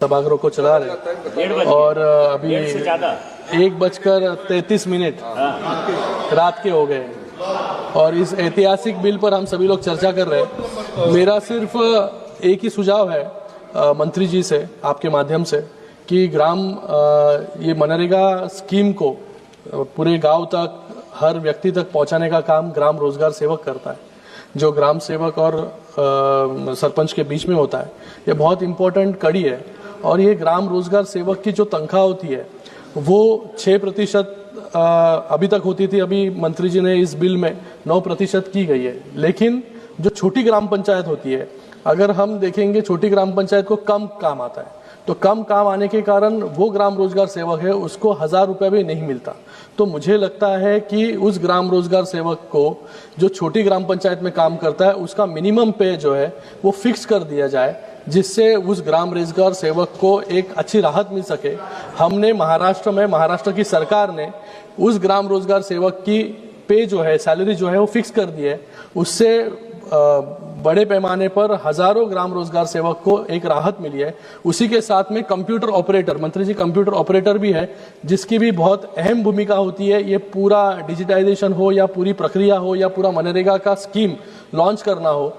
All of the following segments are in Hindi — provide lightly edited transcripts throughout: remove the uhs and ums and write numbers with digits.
सभागृह को चला रहे और अभी 1:33 रात के हो गए और इस ऐतिहासिक बिल पर हम सभी लोग चर्चा कर रहे हैं। मेरा सिर्फ एक ही सुझाव है मंत्री जी से आपके माध्यम से कि ये मनरेगा स्कीम को पूरे गांव तक हर व्यक्ति तक पहुंचाने का काम ग्राम रोजगार सेवक करता है, जो ग्राम सेवक और सरपंच के बीच में होता है। ये बहुत इम्पोर्टेंट कड़ी है और ये ग्राम रोजगार सेवक की जो तनख्वाह होती है वो 6% अभी तक होती थी। अभी मंत्री जी ने इस बिल में 9% की गई है। लेकिन जो छोटी ग्राम पंचायत होती है, अगर हम देखेंगे छोटी ग्राम पंचायत को कम काम आता है, तो कम काम आने के कारण वो ग्राम रोजगार सेवक है उसको 1000 रुपये भी नहीं मिलता। तो मुझे लगता है कि उस ग्राम रोजगार सेवक को जो छोटी ग्राम पंचायत में काम करता है उसका मिनिमम पे जो है वो फिक्स कर दिया जाए, जिससे उस ग्राम रोजगार सेवक को एक अच्छी राहत मिल सके। हमने महाराष्ट्र की सरकार ने उस ग्राम रोजगार सेवक की पे जो है, सैलरी जो है वो फिक्स कर दी है। उससे बड़े पैमाने पर हजारों ग्राम रोजगार सेवक को एक राहत मिली है। उसी के साथ में कंप्यूटर ऑपरेटर, मंत्री जी कंप्यूटर ऑपरेटर भी है, जिसकी भी बहुत अहम भूमिका होती है। ये पूरा डिजिटाइजेशन हो या पूरी प्रक्रिया हो या पूरा मनरेगा का स्कीम लॉन्च करना हो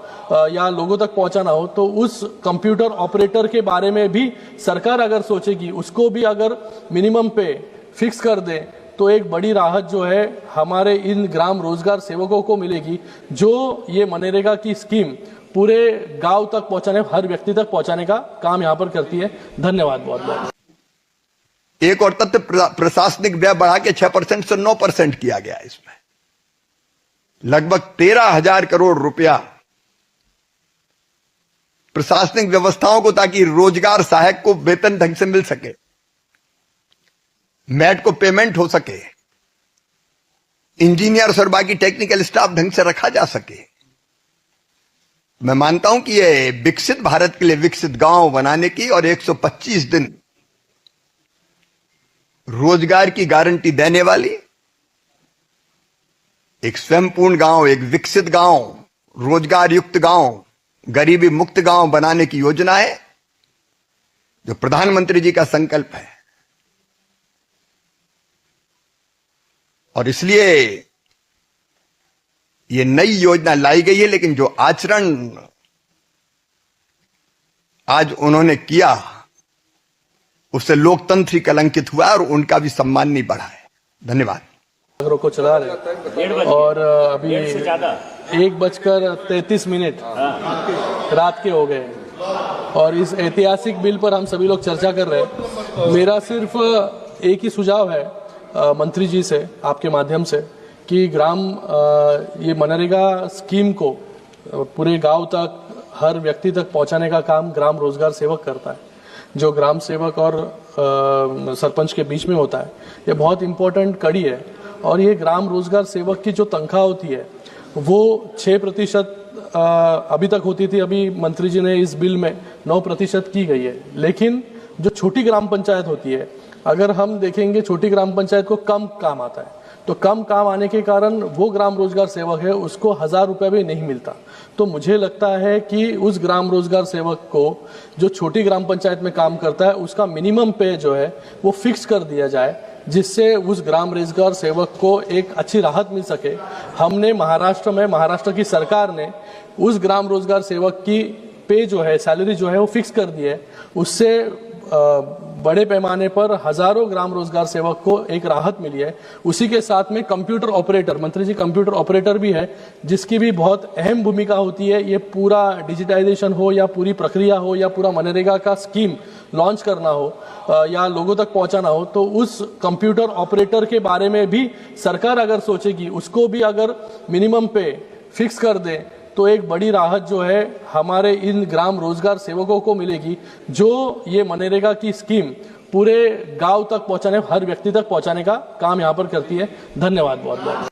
या लोगों तक पहुंचाना हो, तो उस कंप्यूटर ऑपरेटर के बारे में भी सरकार अगर सोचेगी, उसको भी अगर मिनिमम पे फिक्स कर दे, तो एक बड़ी राहत जो है हमारे इन ग्राम रोजगार सेवकों को मिलेगी, जो ये मनरेगा की स्कीम पूरे गांव तक पहुंचाने, हर व्यक्ति तक पहुंचाने का काम यहां पर करती है। धन्यवाद बहुत बहुत। एक और तथ्य, प्रशासनिक व्यय बढ़ा के 6% से 9% किया गया। इसमें लगभग 13,000 करोड़ रुपया प्रशासनिक व्यवस्थाओं को, ताकि रोजगार सहायक को वेतन ढंग से मिल सके, मैट को पेमेंट हो सके, इंजीनियर्स और बाकी टेक्निकल स्टाफ ढंग से रखा जा सके। मैं मानता हूं कि ये विकसित भारत के लिए विकसित गांव बनाने की और 125 दिन रोजगार की गारंटी देने वाली एक स्वयंपूर्ण गांव, एक विकसित गांव, रोजगार युक्त गांव, गरीबी मुक्त गांव बनाने की योजना है, जो प्रधानमंत्री जी का संकल्प है। और इसलिए ये नई योजना लाई गई है, लेकिन जो आचरण आज उन्होंने किया उससे लोकतंत्र ही कलंकित हुआ और उनका भी सम्मान नहीं बढ़ा है। धन्यवाद। को चला रहे और अभी 1:33 रात के हो गए और इस ऐतिहासिक बिल पर हम सभी लोग चर्चा कर रहे हैं। मेरा सिर्फ एक ही सुझाव है मंत्री जी से आपके माध्यम से कि ये मनरेगा स्कीम को पूरे गांव तक हर व्यक्ति तक पहुंचाने का काम ग्राम रोजगार सेवक करता है, जो ग्राम सेवक और सरपंच के बीच में होता है। ये बहुत इम्पोर्टेंट कड़ी है और ये ग्राम रोजगार सेवक की जो तनख्वाह होती है वो 6% अभी तक होती थी। अभी मंत्री जी ने इस बिल में 9% की गई है। लेकिन जो छोटी ग्राम पंचायत होती है, अगर हम देखेंगे छोटी ग्राम पंचायत को कम काम आता है, तो कम काम आने के कारण वो ग्राम रोजगार सेवक है उसको 1000 रुपये भी नहीं मिलता। तो मुझे लगता है कि उस ग्राम रोजगार सेवक को जो छोटी ग्राम पंचायत में काम करता है उसका मिनिमम पे जो है वो फिक्स कर दिया जाए, जिससे उस ग्राम रोजगार सेवक को एक अच्छी राहत मिल सके। हमने महाराष्ट्र की सरकार ने उस ग्राम रोजगार सेवक की पे जो है, सैलरी जो है वो फिक्स कर दी है। उससे बड़े पैमाने पर हजारों ग्राम रोजगार सेवक को एक राहत मिली है। उसी के साथ में कंप्यूटर ऑपरेटर, मंत्री जी कंप्यूटर ऑपरेटर भी है, जिसकी भी बहुत अहम भूमिका होती है। ये पूरा डिजिटाइजेशन हो या पूरी प्रक्रिया हो या पूरा मनरेगा का स्कीम लॉन्च करना हो या लोगों तक पहुंचाना हो, तो उस कंप्यूटर ऑपरेटर के बारे में भी सरकार अगर सोचेगी, उसको भी अगर मिनिमम पे फिक्स कर दे, तो एक बड़ी राहत जो है हमारे इन ग्राम रोजगार सेवकों को मिलेगी, जो ये मनरेगा की स्कीम पूरे गांव तक पहुंचाने, हर व्यक्ति तक पहुंचाने का काम यहां पर करती है। धन्यवाद बहुत बहुत।